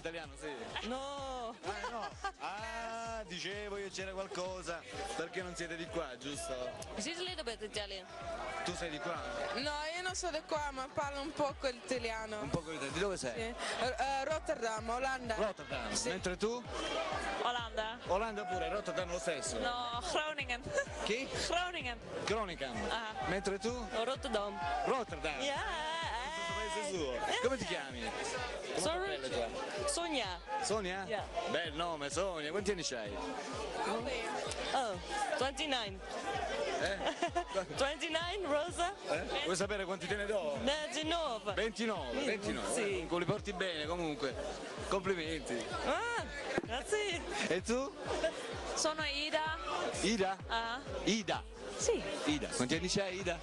italiano, sì. No. No. Ah, dicevo io c'era qualcosa, perché non siete di qua, giusto? She's a little bit Italian. Tu sei di qua? No, io non sono di qua, ma parlo un poco italiano. Un po' di dove sei? Sì. Rotterdam, Olanda. Rotterdam. Sì. Mentre tu? Olanda. Olanda pure, Rotterdam lo stesso. No, Groningen. Chi? Groningen. Groningen. Ah. Mentre tu? Rotterdam. Rotterdam. Yeah. Paese suo. Come ti chiami? Sorry. Sonia. Sonia? Yeah. Bel nome, Sonia. Quanti anni c'hai? Oh, 29. Eh? 29, Rosa? Vuoi sapere quanti te ne do? 19. 29, 29. Sì. Comunque li porti bene comunque. Complimenti. Ah, grazie. E tu? Sono Ida. Ida? Ah, Ida. sì. Ida. Quanti anni c'hai Ida?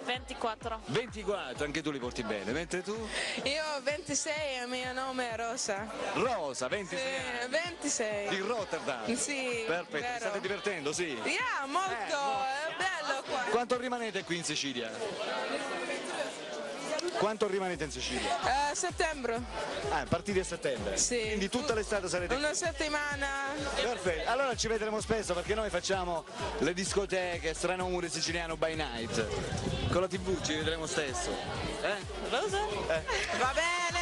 24. 24, anche tu li porti bene. Mentre tu? Io ho 26 e il mio nome è Rosa. Rosa, 26 anni. 26. Di Rotterdam. Sì, Perfetto, vero. vi state divertendo, sì? Yeah, molto, è bello qua. Quanto rimanete qui in Sicilia? Quanto rimanete in Sicilia? Settembre. Ah, partiti a settembre. Sì. Quindi tutta l'estate sarete qui. Una settimana. Perfetto, allora ci vedremo spesso perché noi facciamo le discoteche Strano Umore Siciliano by Night. Con la TV ci vedremo stesso. Rosa? Va bene.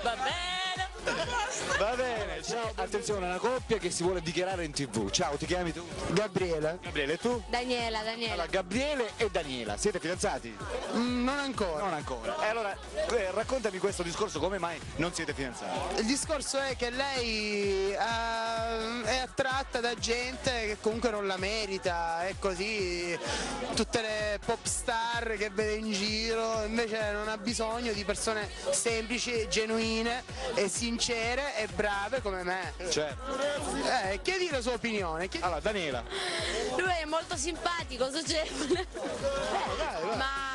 Va bene. Va bene, ciao. Attenzione, una coppia che si vuole dichiarare in TV. Ciao, ti chiami tu? Gabriele? Gabriele, e tu? Daniela. Allora, Gabriele e Daniela, siete fidanzati? Non ancora. Non ancora. E allora, raccontami questo discorso, come mai non siete fidanzati? Il discorso è che lei è attratta da gente che comunque non la merita, è così, tutte le pop star che vede in giro, invece non ha bisogno di persone semplici, genuine e sincere e brave come me. Certo. Chiedi la sua opinione. Allora, Daniela. Lui è molto simpatico, socievole. Ma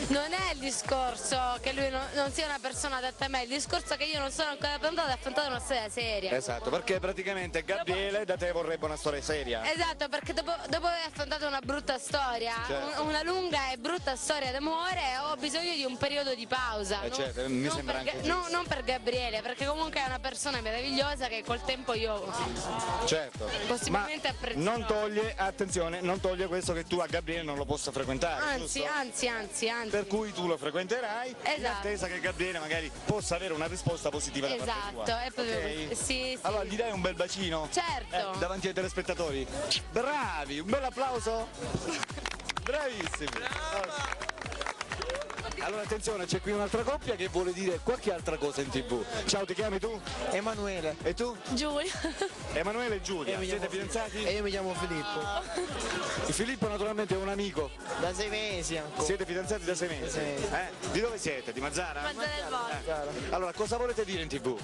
non è il discorso che lui non sia una persona adatta a me, il discorso è che io non sono ancora pronta ad affrontare una storia seria. Esatto, perché praticamente Gabriele da te vorrebbe una storia seria. Esatto, perché dopo aver affrontato una brutta storia, Certo. una lunga e brutta storia d'amore, ho bisogno di un periodo di pausa. Certo, mi sembra anche giusto. Non per Gabriele, perché comunque è una persona meravigliosa che col tempo io Certo. possibilmente Ma apprezzerò. non toglie, attenzione, non toglie questo che tu a Gabriele non lo possa frequentare. Anzi, giusto? anzi. Per cui tu lo frequenterai in Esatto. attesa che Gabriele magari possa avere una risposta positiva da parte Esatto, tua. è proprio Ok? così. Sì. Allora gli dai un bel bacino? Certo. Davanti ai telespettatori? Bravi, un bel applauso? Bravissimi. Allora attenzione, c'è qui un'altra coppia che vuole dire qualche altra cosa in TV. Ciao, ti chiami tu? Emanuele. E tu? Giulia. Emanuele e Giulia, Io mi siete chiamo fidanzati? E io mi chiamo Filippo. Filippo naturalmente è un amico. Da 6 mesi ancora. Siete fidanzati da 6 mesi? Sì. Di dove siete? Di Mazzara? Mazzara del Volta. Allora, cosa volete dire in TV?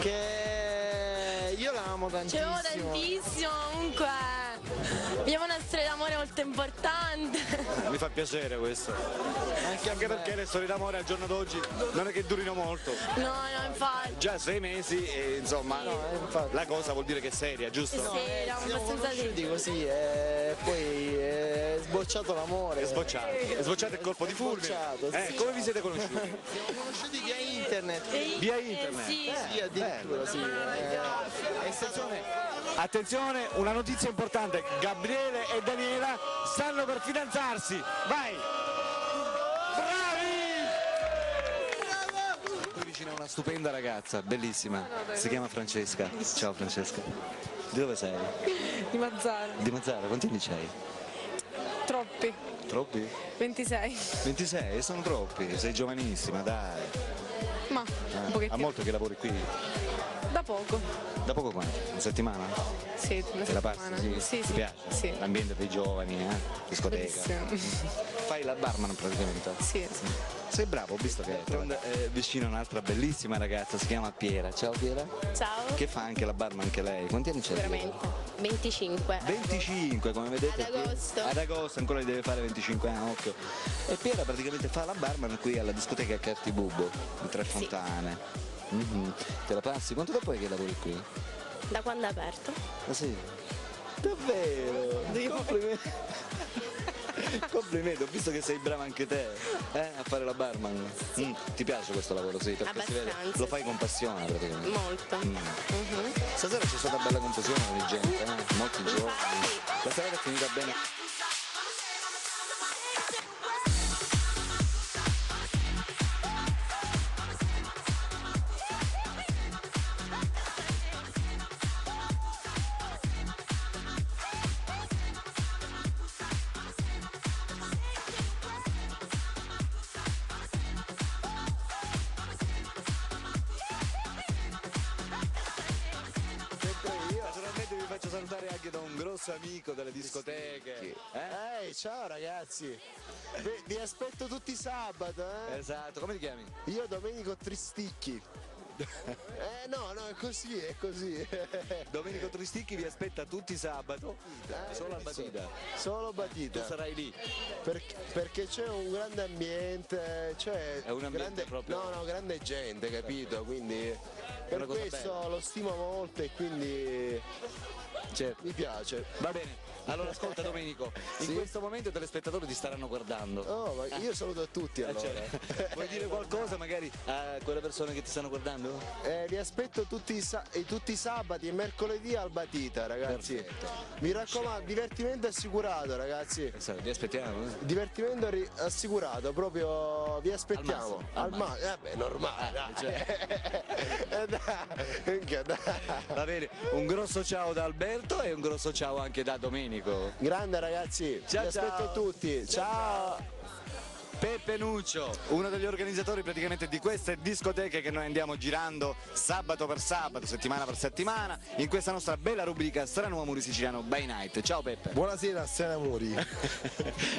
Che io l'amo Ci avevo tantissimo. tantissimo, comunque. Abbiamo una storia d'amore molto importante. Mi fa piacere questo. Anche perché le storie d'amore al giorno d'oggi non è che durino molto. No, infatti. Già 6 mesi e insomma infatti. la cosa vuol dire che è seria, giusto? Sì, eravamo Siamo abbastanza conosciuti così e poi è sbocciato l'amore. È sbocciato il colpo di fulmine. Sbocciato, sì. Come vi siete conosciuti? Siamo conosciuti via internet. Via internet? Sì. Sì, addirittura, sì. Attenzione, una notizia importante, Gabriele e Daniela stanno per fidanzarsi, vai! Bravi! Qui vicino a una stupenda ragazza, bellissima, si chiama Francesca. Ciao Francesca. Di dove sei? Di Mazzara. Di Mazzara, quanti anni c'hai? Troppi. Troppi? 26. 26, sono troppi, sei giovanissima, dai. Ma un Ha pochettino. molto che lavori qui? Da poco. Da poco quanto? Una settimana? Sì, una Te la passi? settimana. Sì, Ti sì. piace? Sì. L'ambiente dei giovani, discoteca. Bellissimo. Fai la barman praticamente. Sì. Sei bravo, ho visto che è vicino un'altra bellissima ragazza, si chiama Piera. Ciao Piera. Ciao. Che fa anche la barman anche lei? Quanti anni c'è? Veramente. 25. 25, come vedete. Ad agosto. Ad agosto ancora deve fare 25 anni, occhio. E Piera praticamente fa la barman qui alla discoteca Carti Bubbo, di Tre Fontane. Mhm. Te la passi? Quanto tempo è che lavori qui? Da quando è aperto? Ah sì? Davvero? Complimenti. Complimenti, ho visto che sei brava anche te a fare la barman. Ti piace questo lavoro, sì? Perché si vede, Abbastanza, lo fai con passione praticamente. Molto. Stasera c'è stata bella confusione di gente, molti giovani. La serata è finita bene. Naturalmente vi faccio salutare anche da un grosso amico delle discoteche. Ciao ragazzi, vi aspetto tutti sabato, Esatto, come ti chiami? Io Domenico Tristicchi. No, è così, è così. Domenico Tristicchi vi aspetta tutti sabato, solo a Batida. Solo Tu Batida. sarai lì. Perché c'è un grande ambiente, È un ambiente grande, proprio- grande gente, capito? Quindi per una cosa questo bella. lo stimo molto e quindi Certo. mi piace. Va bene, allora ascolta Domenico, in Sì? questo momento i telespettatori ti staranno guardando. Oh, ma io saluto a tutti allora. Vuoi dire qualcosa magari a quelle persone che ti stanno guardando? Vi aspetto tutti i sabati e mercoledì al Batita, ragazzi. Perfetto. Mi raccomando, divertimento assicurato, ragazzi. Vi aspettiamo. Divertimento assicurato, proprio vi aspettiamo. Al massimo. Vabbè, normale. Dai. Dai. Va bene, un grosso ciao da Alberto e un grosso ciao anche da Domenico. Grande ragazzi, Ciao, vi aspetto ciao. tutti. Ciao. Peppe Nuccio, uno degli organizzatori praticamente di queste discoteche che noi andiamo girando sabato per sabato, settimana per settimana, in questa nostra bella rubrica Strano Amore Siciliano by Night. Ciao Peppe. Buonasera, Stranamuri.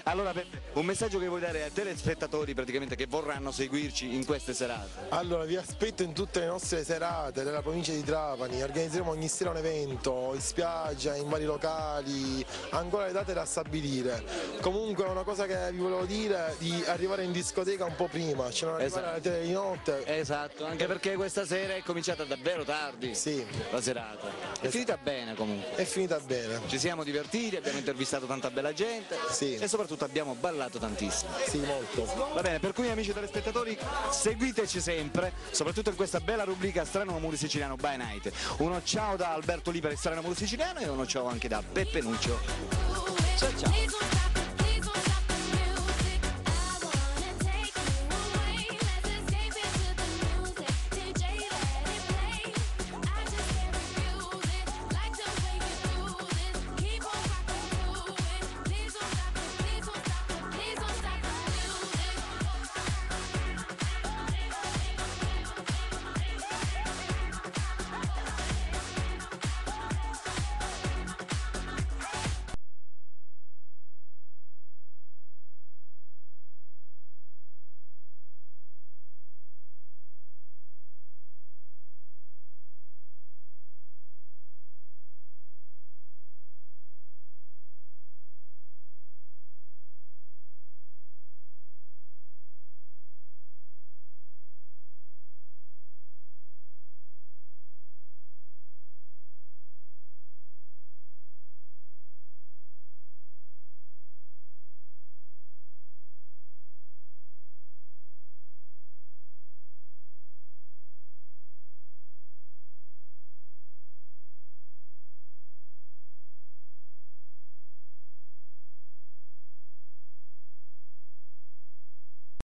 Allora Peppe, un messaggio che vuoi dare ai telespettatori praticamente che vorranno seguirci in queste serate? Allora, vi aspetto in tutte le nostre serate della provincia di Trapani. Organizzeremo ogni sera un evento in spiaggia, in vari locali, ancora le date da stabilire. Comunque una cosa che vi volevo dire di arrivare in discoteca un po' prima, cioè non arrivare alle 3 di notte. Esatto, anche perché questa sera è cominciata davvero tardi. Sì. La serata. È finita bene comunque. È finita bene. Ci siamo divertiti, abbiamo intervistato tanta bella gente Sì. e soprattutto abbiamo ballato tantissimo. Sì, molto. Va bene, per cui amici telespettatori seguiteci sempre, soprattutto in questa bella rubrica Strano Amore Siciliano by Night. Uno ciao da Alberto Li per Strano Amore Siciliano e uno ciao anche da Peppe Nuccio. Ciao ciao.